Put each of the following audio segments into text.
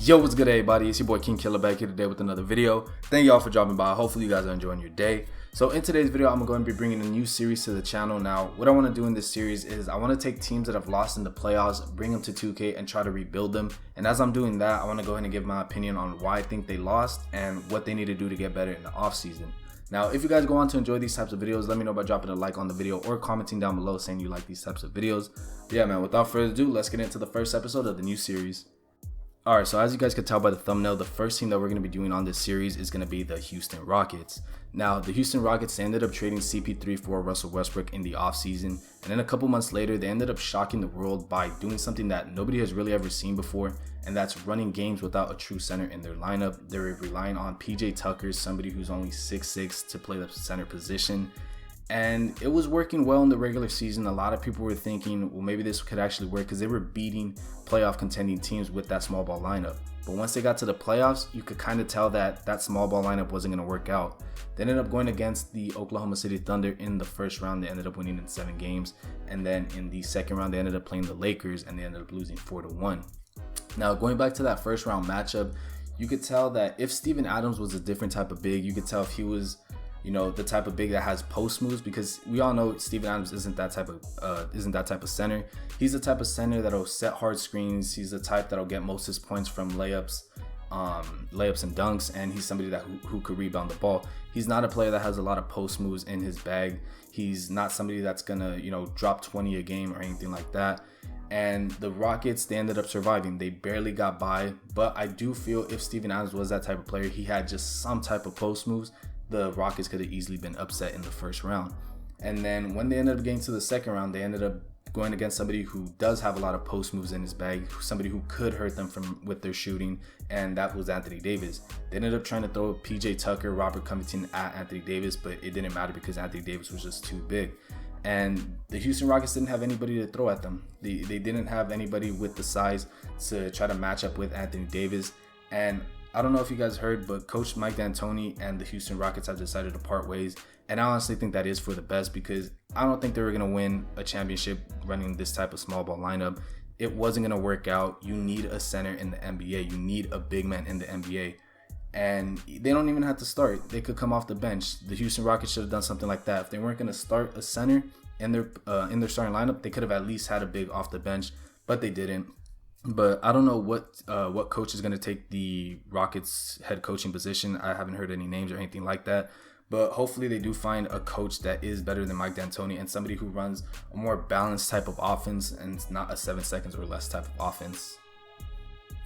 Yo, what's good, everybody? It's your boy King Killer back here today with another video. Thank y'all for dropping by. Hopefully you guys are enjoying your day. So in today's video, I'm going to be bringing a new series to the channel. Now, what I want to do in this series is I want to take teams that have lost in the playoffs, bring them to 2K and try to rebuild them. And as I'm doing that, I want to go ahead and give my opinion on why I think they lost and what they need to do to get better in the offseason. Now, if you guys go on to enjoy these types of videos, let me know by dropping a like on the video or commenting down below saying you like these types of videos. But yeah, man, without further ado, let's get into the first episode of the new series. Alright, so as you guys can tell by the thumbnail, the first team that we're going to be doing on this series is going to be the Houston Rockets. Now, the Houston Rockets ended up trading CP3 for Russell Westbrook in the offseason, and then a couple months later, they ended up shocking the world by doing something that nobody has really ever seen before, and that's running games without a true center in their lineup. They're relying on PJ Tucker, somebody who's only 6'6", to play the center position. And it was working well in the regular season. A lot of people were thinking, well, maybe this could actually work because they were beating playoff contending teams with that small ball lineup. But once they got to the playoffs, you could kind of tell that that small ball lineup wasn't going to work out. They ended up going against the Oklahoma City Thunder in the first round. They ended up winning in 7 games. And then in the second round, they ended up playing the Lakers and they ended up losing 4-1. Now, going back to that first round matchup, you could tell that if Steven Adams was a different type of big, you could tell if he was, you know, the type of big that has post moves, because we all know Steven Adams isn't that type of center. He's the type of center that'll set hard screens. He's the type that'll get most of his points from layups and dunks, and he's somebody that who could rebound the ball. He's not a player that has a lot of post moves in his bag. He's not somebody that's gonna, you know, drop 20 a game or anything like that. And the Rockets, they ended up surviving. They barely got by, but I do feel if Steven Adams was that type of player, he had just some type of post moves, the Rockets could have easily been upset in the first round. And then when they ended up getting to the second round, they ended up going against somebody who does have a lot of post moves in his bag, somebody who could hurt them with their shooting, and that was Anthony Davis. They ended up trying to throw PJ Tucker, Robert Covington at Anthony Davis, but it didn't matter because Anthony Davis was just too big. And the Houston Rockets didn't have anybody to throw at them. They didn't have anybody with the size to try to match up with Anthony Davis. And I don't know if you guys heard, but Coach Mike D'Antoni and the Houston Rockets have decided to part ways. And I honestly think that is for the best, because I don't think they were going to win a championship running this type of small ball lineup. It wasn't going to work out. You need a center in the NBA. You need a big man in the NBA. And they don't even have to start. They could come off the bench. The Houston Rockets should have done something like that. If they weren't going to start a center in their starting lineup, they could have at least had a big off the bench, but they didn't. But I don't know what coach is going to take the Rockets head coaching position. I haven't heard any names or anything like that. But hopefully they do find a coach that is better than Mike D'Antoni and somebody who runs a more balanced type of offense and not a 7 seconds or less type of offense.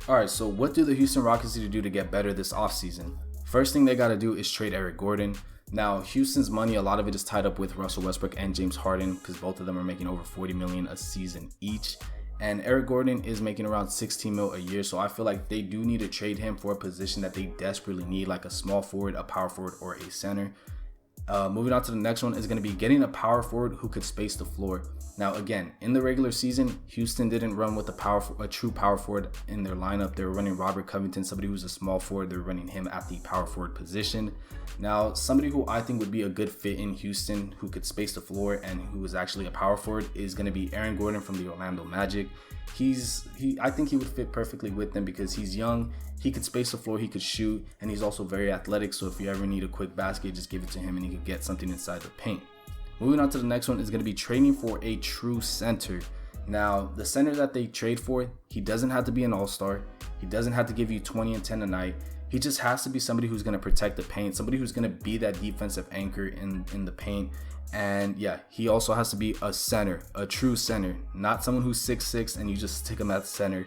Alright, so what do the Houston Rockets need to do to get better this offseason? First thing they got to do is trade Eric Gordon. Now, Houston's money, a lot of it is tied up with Russell Westbrook and James Harden, because both of them are making over $40 million a season each. And Eric Gordon is making around $16 million a year, so I feel like they do need to trade him for a position that they desperately need, like a small forward, a power forward, or a center. Moving on to the next one is going to be getting a power forward who could space the floor. Now, again, in the regular season, Houston didn't run with a true power forward in their lineup. They were running Robert Covington, somebody who's a small forward. They were running him at the power forward position. Now, somebody who I think would be a good fit in Houston, who could space the floor and who is actually a power forward, is going to be Aaron Gordon from the Orlando Magic. I think he would fit perfectly with them because he's young, he could space the floor, he could shoot, and he's also very athletic. So if you ever need a quick basket, just give it to him and he could get something inside the paint. Moving on to the next one is going to be trading for a true center. Now, the center that they trade for, he doesn't have to be an all-star. He doesn't have to give you 20 and 10 a night. He just has to be somebody who's going to protect the paint, somebody who's going to be that defensive anchor in the paint. And yeah, he also has to be a center, a true center, not someone who's 6'6" and you just stick him at center.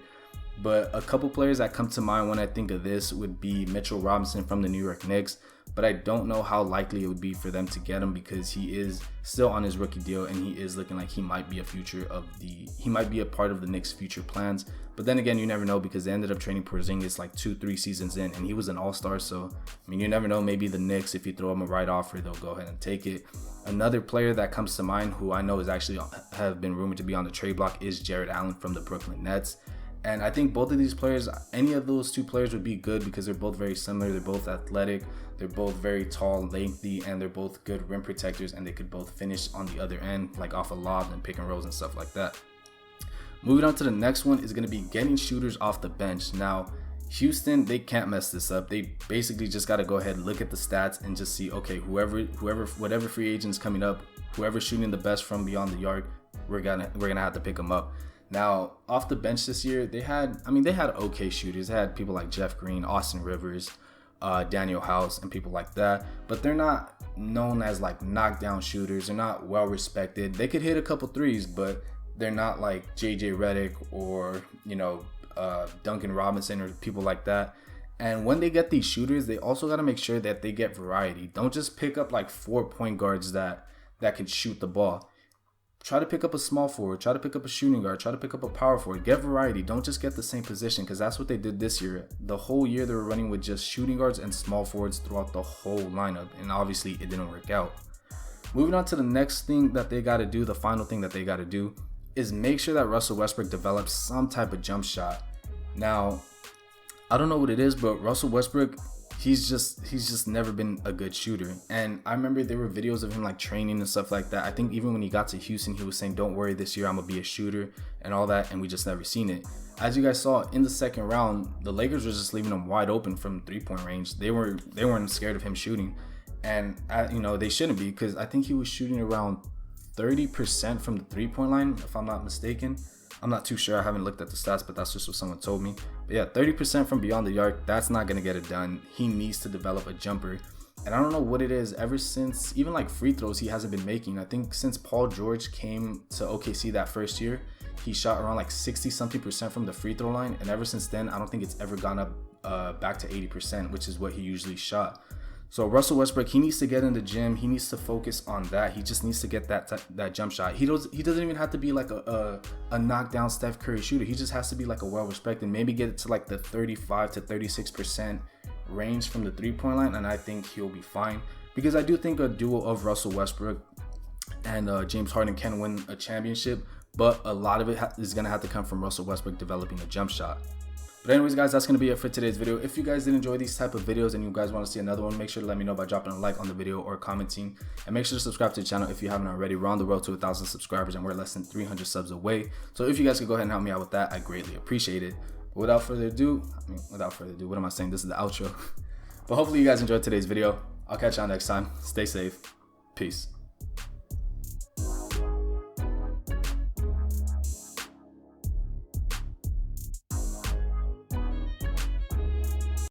But a couple players that come to mind when I think of this would be Mitchell Robinson from the New York Knicks. But I don't know how likely it would be for them to get him because he is still on his rookie deal and he is looking like he might be a part of the Knicks' future plans. But then again, you never know because they ended up trading Porzingis like 2-3 seasons in and he was an all-star. So, I mean, you never know. Maybe the Knicks, if you throw him a right offer, they'll go ahead and take it. Another player that comes to mind who I know is actually have been rumored to be on the trade block is Jared Allen from the Brooklyn Nets. And I think both of these players, any of those two players would be good because they're both very similar. They're both athletic. They're both very tall, lengthy, and they're both good rim protectors. And they could both finish on the other end, like off a lob and pick and rolls and stuff like that. Moving on to the next one is going to be getting shooters off the bench. Now, Houston, they can't mess this up. They basically just got to go ahead and look at the stats and just see, okay, whatever free agent's coming up, whoever's shooting the best from beyond the arc, we're gonna have to pick them up. Now, off the bench this year, they had okay shooters. They had people like Jeff Green, Austin Rivers, Daniel House, and people like that. But they're not known as like knockdown shooters. They're not well respected. They could hit a couple threes, but they're not like JJ Redick or, Duncan Robinson or people like that. And when they get these shooters, they also got to make sure that they get variety. Don't just pick up like 4 point guards that can shoot the ball. Try to pick up a small forward, try to pick up a shooting guard, try to pick up a power forward. Get variety. Don't just get the same position, because that's what they did this year. The whole year they were running with just shooting guards and small forwards throughout the whole lineup, and obviously it didn't work out. Moving on to the next thing that they got to do, the final thing that they got to do, is make sure that Russell Westbrook develops some type of jump shot. Now, I don't know what it is, but Russell Westbrook, he's just never been a good shooter. And I remember there were videos of him like training and stuff like that. I think even when he got to Houston, he was saying, don't worry, this year I'm gonna be a shooter and all that, and we just never seen it. As you guys saw in the second round, the Lakers were just leaving him wide open from 3-point range. They weren't scared of him shooting, and they shouldn't be, because I think he was shooting around 30% from the 3-point line, if I'm not mistaken. I'm not too sure. I haven't looked at the stats, but that's just what someone told me. But yeah, 30% from beyond the arc, that's not going to get it done. He needs to develop a jumper. And I don't know what it is. Ever since, even like free throws, he hasn't been making. I think since Paul George came to OKC that first year, he shot around like 60-something% from the free throw line. And ever since then, I don't think it's ever gone up back to 80%, which is what he usually shot. So Russell Westbrook, he needs to get in the gym. He needs to focus on that. He just needs to get that jump shot. He doesn't even have to be like a knockdown Steph Curry shooter. He just has to be like a well-respected. Maybe get it to like the 35 to 36% range from the 3-point line, and I think he'll be fine. Because I do think a duo of Russell Westbrook and James Harden can win a championship, but a lot of it is going to have to come from Russell Westbrook developing a jump shot. But anyways, guys, that's going to be it for today's video. If you guys did enjoy these type of videos and you guys want to see another one, make sure to let me know by dropping a like on the video or commenting. And make sure to subscribe to the channel if you haven't already. We're on the road to 1,000 subscribers and we're less than 300 subs away. So if you guys could go ahead and help me out with that, I greatly appreciate it. But without further ado, what am I saying? This is the outro. But hopefully you guys enjoyed today's video. I'll catch y'all next time. Stay safe. Peace.